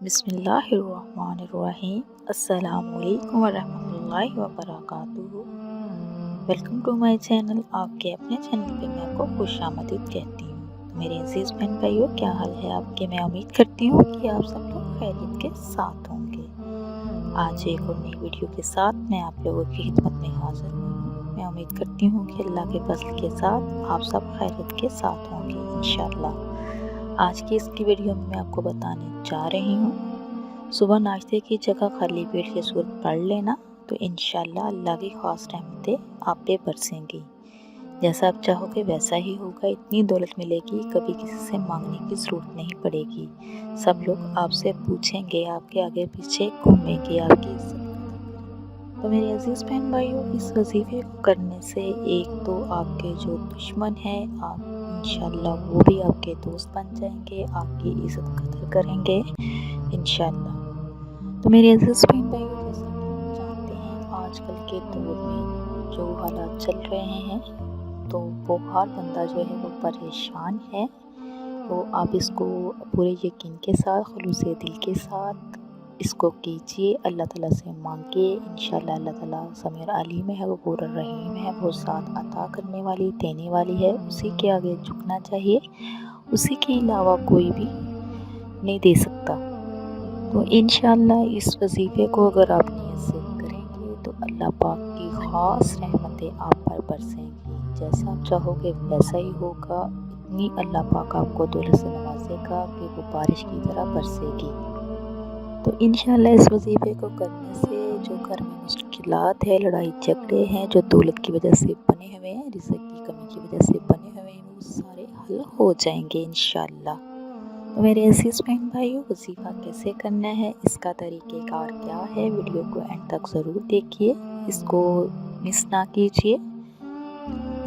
बिस्मिल्लाहिर्रहमानिर्रहीम। अस्सलामुअलैकुम वरहमतुल्लाहि वबरकातुहू। Welcome to my channel. आपके अपने चैनल पे मैं आपको खुशामदीद कहती हूँ। तो मेरे अजीज़ बहन भाइयों, क्या हाल है आपके? मैं उम्मीद करती हूँ कि आप सब लोग खैरियत के साथ होंगे। आज एक और नई वीडियो के साथ मैं आप लोगों की खिदमत में हाजिर हुई हूँ। मैं उम्मीद करती हूँ कि अल्लाह के फज़ल के साथ आप सब खैरियत के साथ होंगे इंशाअल्लाह। आज की इसकी वीडियो में मैं आपको बताने जा रही हूँ, सुबह नाश्ते की जगह खाली पेट ये सूरत पढ़ लेना तो इंशाअल्लाह अल्लाह की ख़ास रहमतें आप पे बरसेंगी। जैसा आप चाहोगे वैसा ही होगा। इतनी दौलत मिलेगी, कभी किसी से मांगने की ज़रूरत नहीं पड़ेगी। सब लोग आपसे पूछेंगे, आपके आगे पीछे घूमेंगे, आपकी इज्जत करेंगे। तो मेरे अजीज़ बहन भाइयों, इस वजीफ़े को करने से एक तो आपके जो दुश्मन हैं आप इंशाअल्लाह वो भी आपके दोस्त बन जाएंगे, आपकी इज़्ज़त कदर करेंगे इंशाअल्लाह। तो मेरे अजीज़ बहन भाइयों, जैसा कि आप जानते हैं आजकल के दौर में जो हालात चल रहे हैं तो वो हर बंदा जो है वो परेशान है। तो आप इसको पूरे यकीन के साथ, खुलूसे दिल के साथ इसको कीजिए, अल्लाह ताला से मांगिए। इंशाअल्लाह अल्लाह ताला समीर अलीम है, वो पूरा रहीम है, वो साथ अता करने वाली, देने वाली है। उसी के आगे झुकना चाहिए, उसी के अलावा कोई भी नहीं दे सकता। तो इंशाअल्लाह इस वजीफ़े को अगर आप नीयत से करेंगे तो अल्लाह पाक की ख़ास रहमतें आप पर बरसेंगी। जैसा आप चाहोगे वैसा ही होगा। इतनी अल्लाह पाक आपको दौलत से नवाजेगा कि वो बारिश की तरह बरसेगी। तो इंशाअल्लाह इस वजीफ़े को करने से जो घर में मुश्किलात है, लड़ाई झगड़े हैं, जो दौलत की वजह से बने हुए हैं, रिज़्क़ की कमी की वजह से बने हुए हैं, वो सारे हल हो जाएंगे इंशाअल्लाह। तो मेरे अज़ीज़ बहन भाइयों, वजीफ़ा कैसे करना है, इसका तरीक़ेकार क्या है, वीडियो को एंड तक ज़रूर देखिए, इसको मिस ना कीजिए।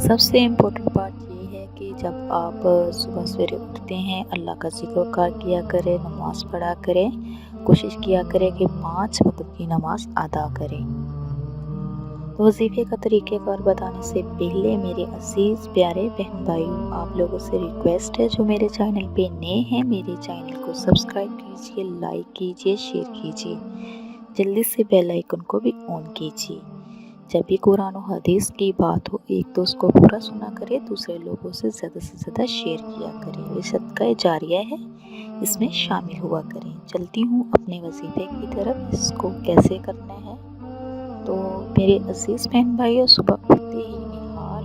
सबसे इम्पोर्टेंट बात ये है कि जब आप सुबह सवेरे उठते हैं अल्लाह का ज़िक्र किया करें, नमाज़ पढ़ा करें, कोशिश किया करें कि 5 वक्त की नमाज़ अदा करें। तो वजीफ़े का तरीक़ेकार बताने से पहले मेरे अज़ीज़ प्यारे बहन भाइयों, आप लोगों से रिक्वेस्ट है जो मेरे चैनल पे नए हैं, मेरे चैनल को सब्सक्राइब कीजिए, लाइक कीजिए, शेयर कीजिए, जल्दी से बेल आइकन को भी ऑन कीजिए। जब भी कुरान और हदीस की बात हो, एक तो उसको पूरा सुना करें, दूसरे लोगों से ज़्यादा शेयर किया करें। ये सदका जारिया है, इसमें शामिल हुआ करें। चलती हूँ अपने वजीफ़े की तरफ, इसको कैसे करना है। तो मेरे अज़ीज़ बहन भाइयों, सुबह उठते ही निहार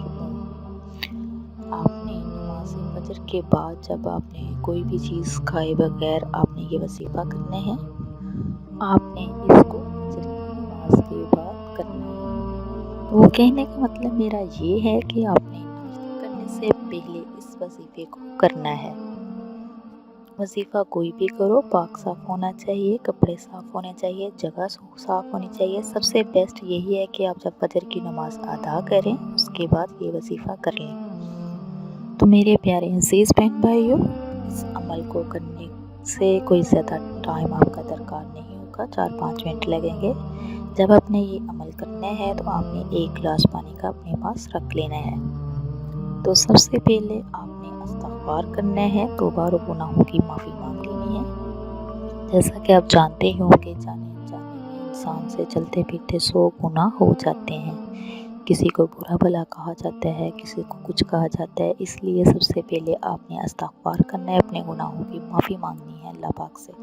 आपने नमाज़ फजर के बाद जब आपने कोई भी चीज़ खाए बगैर आपने ये वजीफ़ा करना है। आपने इसको फजर की नमाज के बाद करना है। तो वो कहने का मतलब मेरा ये है कि आपने नाश्ता करने से पहले इस वजीफ़े को करना है। वजीफ़ा कोई भी करो, पाक साफ़ होना चाहिए, कपड़े साफ़ होने चाहिए, जगह साफ़ होनी चाहिए। सबसे बेस्ट यही है कि आप जब फजर की नमाज़ अदा करें उसके बाद ये वजीफ़ा कर लें। तो मेरे प्यारे अज़ीज़ बहन भाइयों, इस अमल को करने से कोई ज़्यादा टाइम आपका दरकार नहीं होगा, 4-5 मिनट लगेंगे। जब आपने ये अमल करना है तो आपने 1 गिलास पानी का अपने पास रख लेना है। तो सबसे पहले आपने इस्तिग़फ़ार करना है, तौबा और गुनाहों की माफ़ी मांग लेनी है। जैसा कि आप जानते ही होंगे, जाने अनजाने में इंसान से चलते फिरते 100 गुनाह हो जाते हैं। किसी को बुरा भला कहा जाता है, किसी को कुछ कहा जाता है, इसलिए सबसे पहले आपने इस्तिग़फ़ार करना है, अपने गुनाहों की माफ़ी मांगनी है अल्लाह पाक से।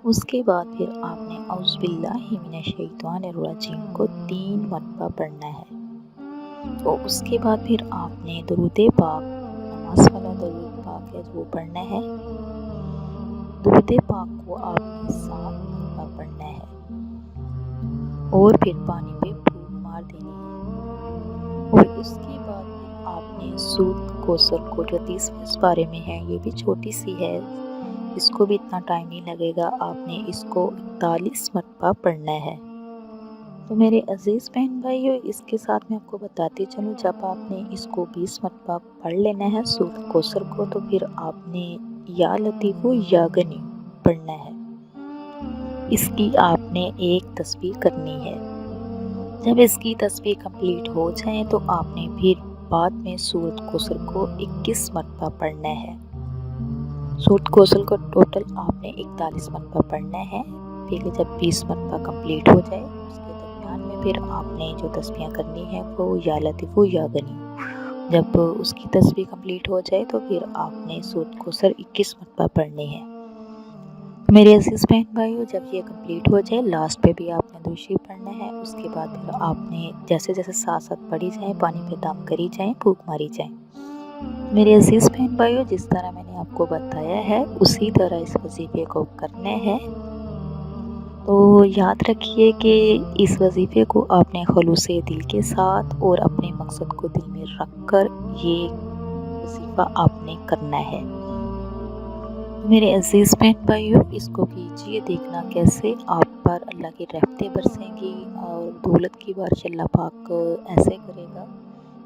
उसके बाद फिर आपने औज़ु बिल्लाहि मिनश्शैतानिर्रजीम को 3 मरतबा पढ़ना है। तो उसके बाद फिर आपने दुरूद पाक, नमाज़ वाला दुरूद पाक है वो पढ़ना है। दुरूद पाक को आपने 7 मरतबा पढ़ना है और फिर पानी पे फूंक मार देनी है। और उसके बाद फिर आपने सूरत कौसर को, जो 30वें पारे में है, ये भी छोटी सी है, इसको भी इतना टाइम नहीं लगेगा, आपने इसको 41 मरतबा पढ़ना है। तो मेरे अज़ीज़ बहन भाइयों, इसके साथ मैं आपको बताती चलूँ, जब आपने इसको 20 मरतबा पढ़ लेना है सूरत कौसर को, तो फिर आपने या लतीफ़ु या गनी पढ़ना है। इसकी आपने एक तस्बीह करनी है। जब इसकी तस्बीह कंप्लीट हो जाए तो आपने फिर बाद में सूरत कौसर को 21 मरतबा पढ़ना है। सूरत कौशल को टोटल आपने 41 मरतबा पढ़ना है। पहले जब 20 मरतबा कंप्लीट हो जाए उसके दरमियान में फिर आपने जो तस्बीह करनी है वो या लतीफ़ु या गनी। जब उसकी तस्बीह कंप्लीट हो जाए तो फिर आपने सूरत कौसर 21 मरतबा पढ़नी है। मेरे अज़ीज़ बहन भाइयों, जब ये कंप्लीट हो जाए लास्ट पे भी आपने दुरूद शरीफ पढ़ना है। उसके बाद फिर आपने जैसे जैसे साथ साथ पढ़ी जाए, पानी पे दम करी जाए, फूंक मारी जाए। मेरे अज़ीज़ बहन भाइयों, जिस तरह मैंने आपको बताया है उसी तरह इस वजीफ़े को करना है। तो याद रखिए कि इस वजीफ़े को आपने खुलूसे दिल के साथ और अपने मकसद को दिल में रख कर ये वजीफ़ा आपने करना है। मेरे अज़ीज़ बहन भाइयों, इसको कीजिए, देखना कैसे आप पर अल्लाह की रहमतें बरसेंगी और दौलत की बारिश अल्लाह पाक ऐसे करेगा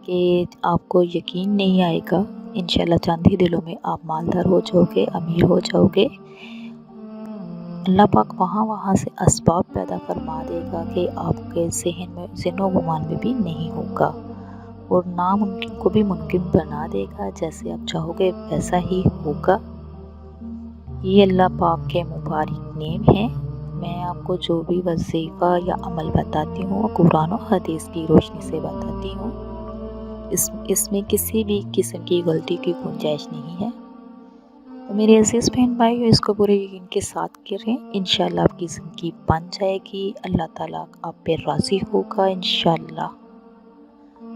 कि आपको यकीन नहीं आएगा। इंशाल्लाह चंद ही दिनों में आप मालदार हो जाओगे, अमीर हो जाओगे। अल्लाह पाक वहाँ से असबाब पैदा फरमा देगा कि आपके ज़हनो गुमान में भी नहीं होगा और नामुमकिन को भी मुमकिन बना देगा। जैसे आप चाहोगे वैसा ही होगा। ये अल्लाह पाक के मुबारक नेम है। मैं आपको जो भी वजीफ़ा या अमल बताती हूँ कुरान और हदीस की रोशनी से बताती हूँ। इसमें किसी भी किस्म की गलती की गुंजाइश नहीं है। तो मेरे अज़ीज़ बहन भाइयों, इसको पूरे यकीन के साथ करें, इंशाल्लाह आपकी ज़िंदगी बन जाएगी। अल्लाह ताला आप पे राज़ी होगा इंशाल्लाह।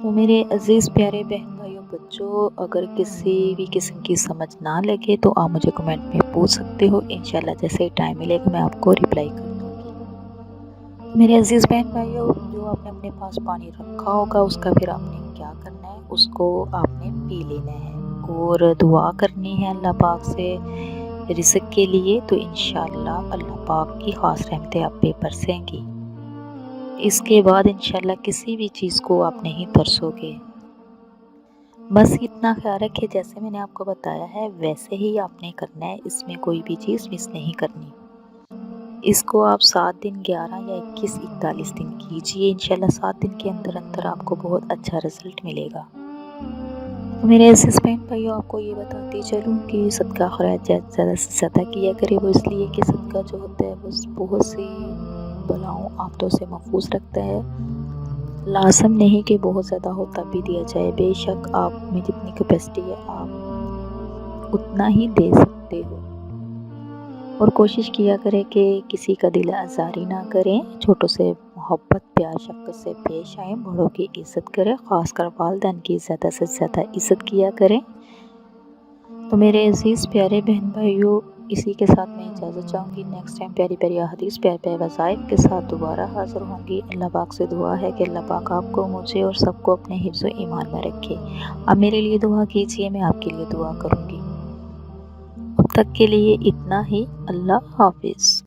तो मेरे अज़ीज़ प्यारे बहन भाइयों बच्चों, अगर किसी भी किस्म की समझ ना लगे तो आप मुझे कमेंट में पूछ सकते हो। इंशाल्लाह जैसे ही टाइम मिलेगा मैं आपको रिप्लाई कर दूँगी। मेरे अज़ीज़ बहन भाइयों, जो आपने अपने पास पानी रखा होगा उसका फिर आपने क्या करना है, उसको आपने पी लेना है और दुआ करनी है अल्लाह पाक से रिज़्क़ के लिए। तो इंशाल्लाह अल्लाह पाक की ख़ास रहमतें आप पे बरसेंगी। इसके बाद इंशाल्लाह किसी भी चीज़ को आप नहीं तरसोगे। बस इतना ख्याल रखिए, जैसे मैंने आपको बताया है वैसे ही आपने करना है, इसमें कोई भी चीज़ मिस नहीं करनी। इसको आप 7 दिन, 11 या 21, 41 दिन कीजिए। इंशाल्लाह 7 दिन के अंदर अंदर आपको बहुत अच्छा रिज़ल्ट मिलेगा। तो मेरे अज़ीज़ बहन भाइयों, आपको ये बताती चलूँ कि सदका खैरात ज़्यादा से ज़्यादा किया करें। वो इसलिए कि सदका जो होता है वो बहुत सी बलाओं आफ़तों से महफूज रखता है। लाज़िम नहीं कि बहुत ज़्यादा हो तब भी दिया जाए। बेशक आप में जितनी कैपेसिटी है आप उतना ही दे सकते हो और कोशिश किया करें कि किसी का दिल आज़ारी ना करें। छोटों से मोहब्बत, प्यार, शफ़क़त से पेश आएँ। बड़ों की इज़्ज़त करें, ख़ासकर वालिदैन की ज़्यादा से ज़्यादा इज़्ज़त किया करें। तो मेरे अज़ीज़ प्यारे बहन भाइयों, इसी के साथ मैं इजाज़त चाहूँगी। नेक्स्ट टाइम प्यारी प्यारी हदीस, प्यारे प्यारे वज़ाइफ के साथ दोबारा हाज़िर होंगी। अल्लाह पाक से दुआ है कि अल्लाह पाक आपको, मुझे और सबको अपने हिफ्ज़ व ईमान में रखे। आप मेरे लिए दुआ कीजिए, मैं आपके लिए दुआ करूँगी। अब तक के लिए इतना ही। अल्लाह हाफ़िज़।